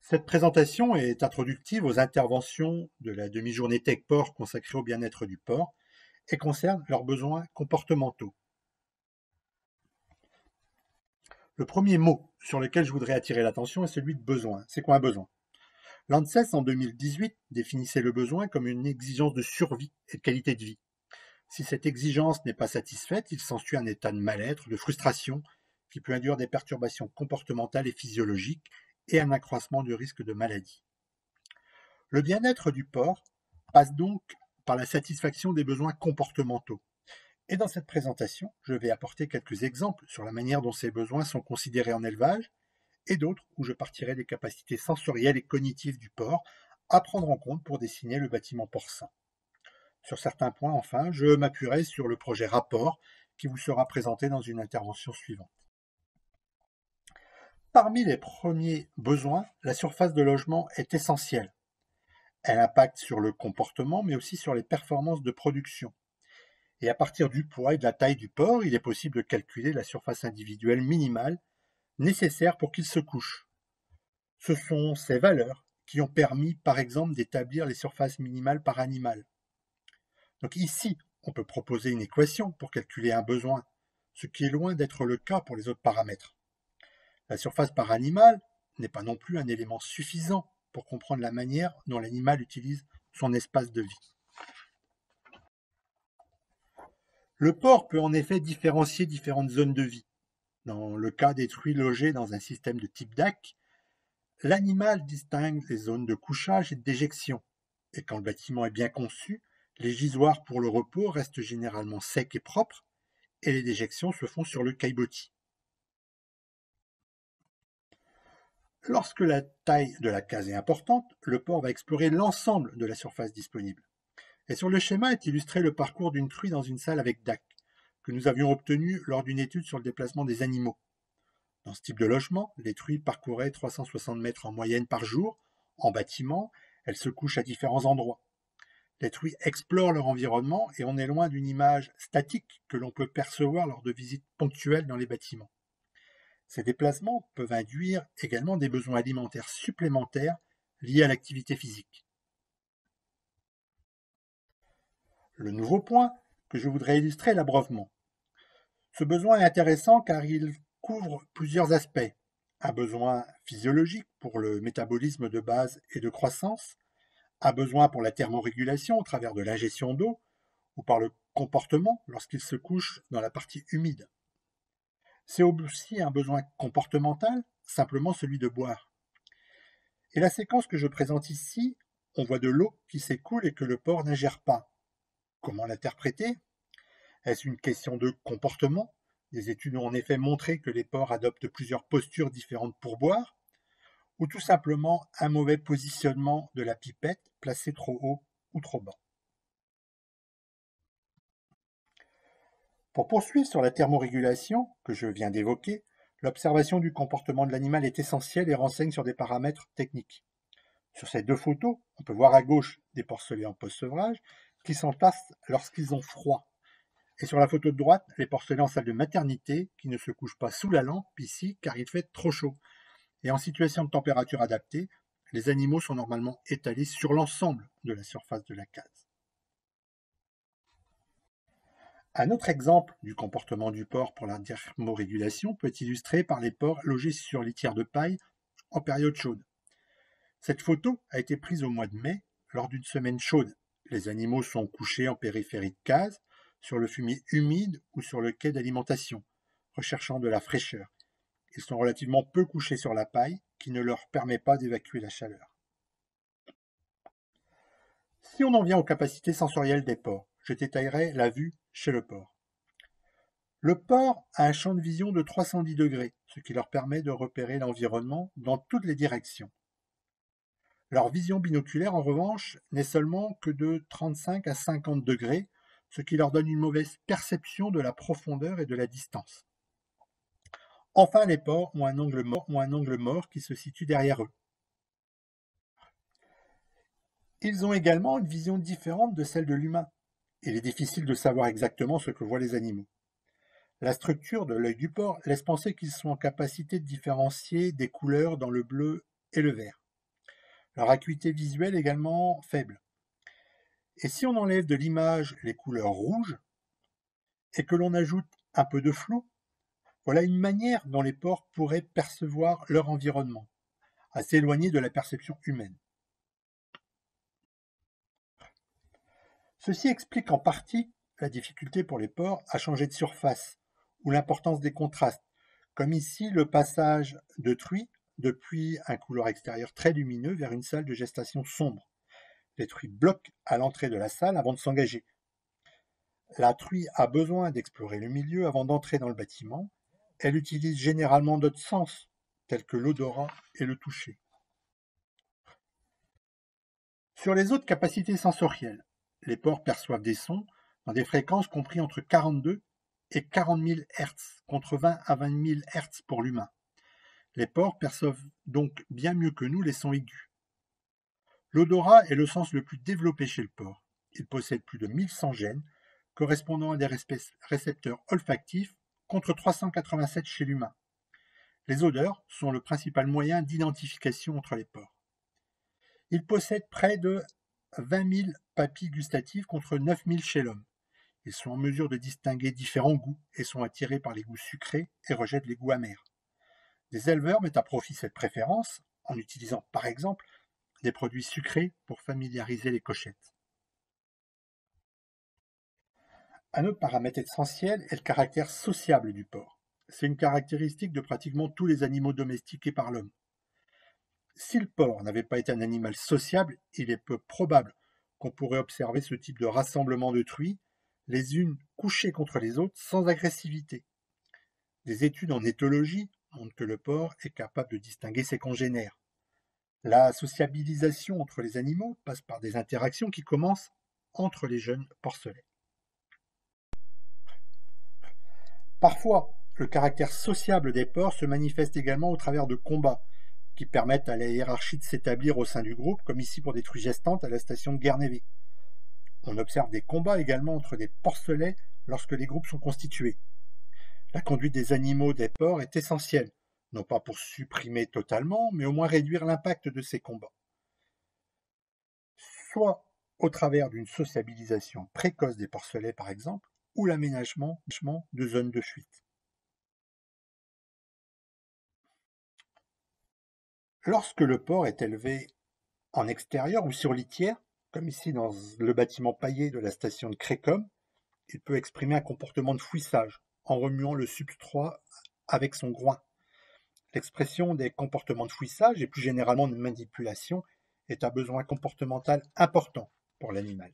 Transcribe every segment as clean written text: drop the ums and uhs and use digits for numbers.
Cette présentation est introductive aux interventions de la demi-journée Tech Port consacrée au bien-être du porc et concerne leurs besoins comportementaux. Le premier mot sur lequel je voudrais attirer l'attention est celui de besoin. C'est quoi un besoin? L'ANSES en 2018 définissait le besoin comme une exigence de survie et de qualité de vie. Si cette exigence n'est pas satisfaite, il s'ensuit un état de mal-être, de frustration, qui peut induire des perturbations comportementales et physiologiques et un accroissement du risque de maladie. Le bien-être du porc passe donc par la satisfaction des besoins comportementaux. Et dans cette présentation, je vais apporter quelques exemples sur la manière dont ces besoins sont considérés en élevage et d'autres où je partirai des capacités sensorielles et cognitives du porc à prendre en compte pour dessiner le bâtiment porcin. Sur certains points, enfin, je m'appuierai sur le projet rapport qui vous sera présenté dans une intervention suivante. Parmi les premiers besoins, la surface de logement est essentielle. Elle impacte sur le comportement, mais aussi sur les performances de production. Et à partir du poids et de la taille du porc, il est possible de calculer la surface individuelle minimale nécessaire pour qu'il se couche. Ce sont ces valeurs qui ont permis, par exemple, d'établir les surfaces minimales par animal. Donc ici, on peut proposer une équation pour calculer un besoin, ce qui est loin d'être le cas pour les autres paramètres. La surface par animal n'est pas non plus un élément suffisant pour comprendre la manière dont l'animal utilise son espace de vie. Le porc peut en effet différencier différentes zones de vie. Dans le cas des truies logées dans un système de type DAC, l'animal distingue les zones de couchage et de déjection. Et quand le bâtiment est bien conçu, les gisoirs pour le repos restent généralement secs et propres, et les déjections se font sur le caillebotis. Lorsque la taille de la case est importante, le porc va explorer l'ensemble de la surface disponible. Et sur le schéma est illustré le parcours d'une truie dans une salle avec DAC, que nous avions obtenu lors d'une étude sur le déplacement des animaux. Dans ce type de logement, les truies parcouraient 360 mètres en moyenne par jour. En bâtiment, elles se couchent à différents endroits. Les truies explorent leur environnement et on est loin d'une image statique que l'on peut percevoir lors de visites ponctuelles dans les bâtiments. Ces déplacements peuvent induire également des besoins alimentaires supplémentaires liés à l'activité physique. Le nouveau point que je voudrais illustrer est l'abreuvement. Ce besoin est intéressant car il couvre plusieurs aspects. Un besoin physiologique pour le métabolisme de base et de croissance, un besoin pour la thermorégulation au travers de l'ingestion d'eau ou par le comportement lorsqu'il se couche dans la partie humide. C'est aussi un besoin comportemental, simplement celui de boire. Et la séquence que je présente ici, on voit de l'eau qui s'écoule et que le porc n'ingère pas. Comment l'interpréter? Est-ce une question de comportement? Des études ont en effet montré que les porcs adoptent plusieurs postures différentes pour boire, ou tout simplement un mauvais positionnement de la pipette placée trop haut ou trop bas. Pour poursuivre sur la thermorégulation que je viens d'évoquer, l'observation du comportement de l'animal est essentielle et renseigne sur des paramètres techniques. Sur ces deux photos, on peut voir à gauche des porcelets en post-sevrage qui s'entassent lorsqu'ils ont froid. Et sur la photo de droite, les porcelets en salle de maternité qui ne se couchent pas sous la lampe ici car il fait trop chaud. Et en situation de température adaptée, les animaux sont normalement étalés sur l'ensemble de la surface de la case. Un autre exemple du comportement du porc pour la thermorégulation peut être illustré par les porcs logés sur litière de paille en période chaude. Cette photo a été prise au mois de mai lors d'une semaine chaude. Les animaux sont couchés en périphérie de case, sur le fumier humide ou sur le quai d'alimentation, recherchant de la fraîcheur. Ils sont relativement peu couchés sur la paille, qui ne leur permet pas d'évacuer la chaleur. Si on en vient aux capacités sensorielles des porcs, je détaillerai la vue chez le porc. Le porc a un champ de vision de 310 degrés, ce qui leur permet de repérer l'environnement dans toutes les directions. Leur vision binoculaire, en revanche, n'est seulement que de 35 à 50 degrés, ce qui leur donne une mauvaise perception de la profondeur et de la distance. Enfin, les porcs ont un angle mort qui se situe derrière eux. Ils ont également une vision différente de celle de l'humain. Il est difficile de savoir exactement ce que voient les animaux. La structure de l'œil du porc laisse penser qu'ils sont en capacité de différencier des couleurs dans le bleu et le vert. Leur acuité visuelle également faible. Et si on enlève de l'image les couleurs rouges et que l'on ajoute un peu de flou, voilà une manière dont les porcs pourraient percevoir leur environnement, assez éloigné de la perception humaine. Ceci explique en partie la difficulté pour les porcs à changer de surface ou l'importance des contrastes, comme ici le passage de truies depuis un couloir extérieur très lumineux vers une salle de gestation sombre. Les truies bloquent à l'entrée de la salle avant de s'engager. La truie a besoin d'explorer le milieu avant d'entrer dans le bâtiment. Elle utilise généralement d'autres sens, tels que l'odorat et le toucher. Sur les autres capacités sensorielles, les porcs perçoivent des sons dans des fréquences comprises entre 42 et 40 000 Hz, contre 20 à 20 000 Hz pour l'humain. Les porcs perçoivent donc bien mieux que nous les sons aigus. L'odorat est le sens le plus développé chez le porc. Il possède plus de 1100 gènes, correspondant à des récepteurs olfactifs, contre 387 chez l'humain. Les odeurs sont le principal moyen d'identification entre les porcs. Ils possèdent près de 20 000 papilles gustatives contre 9 000 chez l'homme. Ils sont en mesure de distinguer différents goûts et sont attirés par les goûts sucrés et rejettent les goûts amers. Des éleveurs mettent à profit cette préférence en utilisant par exemple des produits sucrés pour familiariser les cochettes. Un autre paramètre essentiel est le caractère sociable du porc. C'est une caractéristique de pratiquement tous les animaux domestiqués par l'homme. Si le porc n'avait pas été un animal sociable, il est peu probable qu'on pourrait observer ce type de rassemblement de truies, les unes couchées contre les autres sans agressivité. Des études en éthologie montrent que le porc est capable de distinguer ses congénères. La sociabilisation entre les animaux passe par des interactions qui commencent entre les jeunes porcelets. Parfois, le caractère sociable des porcs se manifeste également au travers de combats qui permettent à la hiérarchie de s'établir au sein du groupe, comme ici pour des truies gestantes à la station de Guernévé. On observe des combats également entre des porcelets lorsque les groupes sont constitués. La conduite des animaux des porcs est essentielle, non pas pour supprimer totalement, mais au moins réduire l'impact de ces combats. Soit au travers d'une sociabilisation précoce des porcelets par exemple, ou l'aménagement de zones de fuite. Lorsque le porc est élevé en extérieur ou sur litière, comme ici dans le bâtiment paillé de la station de Crécom, il peut exprimer un comportement de fouissage en remuant le substrat avec son groin. L'expression des comportements de fouissage et plus généralement de manipulation est un besoin comportemental important pour l'animal.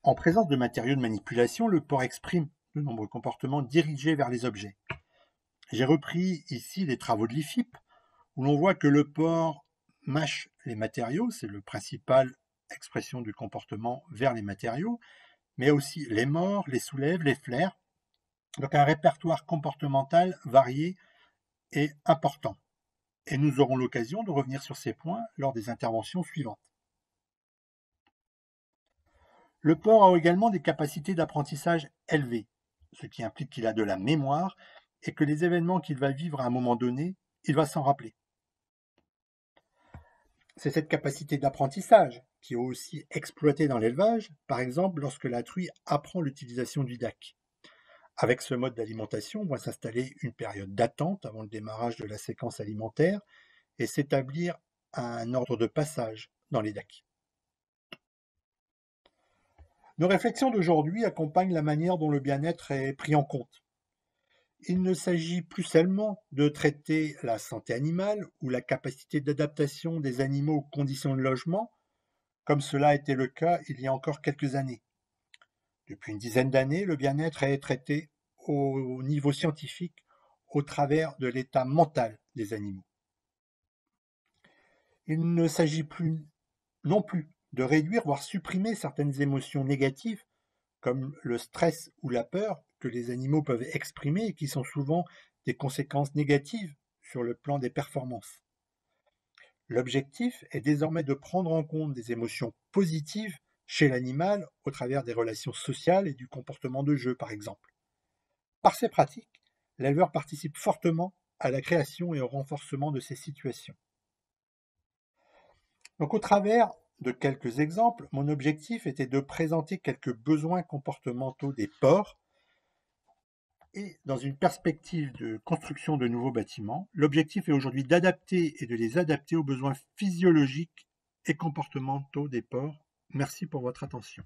En présence de matériaux de manipulation, le porc exprime de nombreux comportements dirigés vers les objets. J'ai repris ici les travaux de l'IFIP, où l'on voit que le porc mâche les matériaux, c'est le principal expression du comportement vers les matériaux, mais aussi les mord, les soulève, les flaire. Donc un répertoire comportemental varié et important. Et nous aurons l'occasion de revenir sur ces points lors des interventions suivantes. Le porc a également des capacités d'apprentissage élevées, ce qui implique qu'il a de la mémoire et que les événements qu'il va vivre à un moment donné, il va s'en rappeler. C'est cette capacité d'apprentissage qui est aussi exploitée dans l'élevage, par exemple lorsque la truie apprend l'utilisation du DAC. Avec ce mode d'alimentation, on va s'installer une période d'attente avant le démarrage de la séquence alimentaire et s'établir un ordre de passage dans les DAC. Nos réflexions d'aujourd'hui accompagnent la manière dont le bien-être est pris en compte. Il ne s'agit plus seulement de traiter la santé animale ou la capacité d'adaptation des animaux aux conditions de logement, comme cela a été le cas il y a encore quelques années. Depuis une dizaine d'années, le bien-être est traité au niveau scientifique au travers de l'état mental des animaux. Il ne s'agit plus non plus de réduire, voire supprimer certaines émotions négatives, comme le stress ou la peur, que les animaux peuvent exprimer et qui sont souvent des conséquences négatives sur le plan des performances. L'objectif est désormais de prendre en compte des émotions positives chez l'animal au travers des relations sociales et du comportement de jeu, par exemple. Par ces pratiques, l'éleveur participe fortement à la création et au renforcement de ces situations. Donc au travers de quelques exemples, mon objectif était de présenter quelques besoins comportementaux des ports et dans une perspective de construction de nouveaux bâtiments, l'objectif est aujourd'hui d'adapter et de les adapter aux besoins physiologiques et comportementaux des ports. Merci pour votre attention.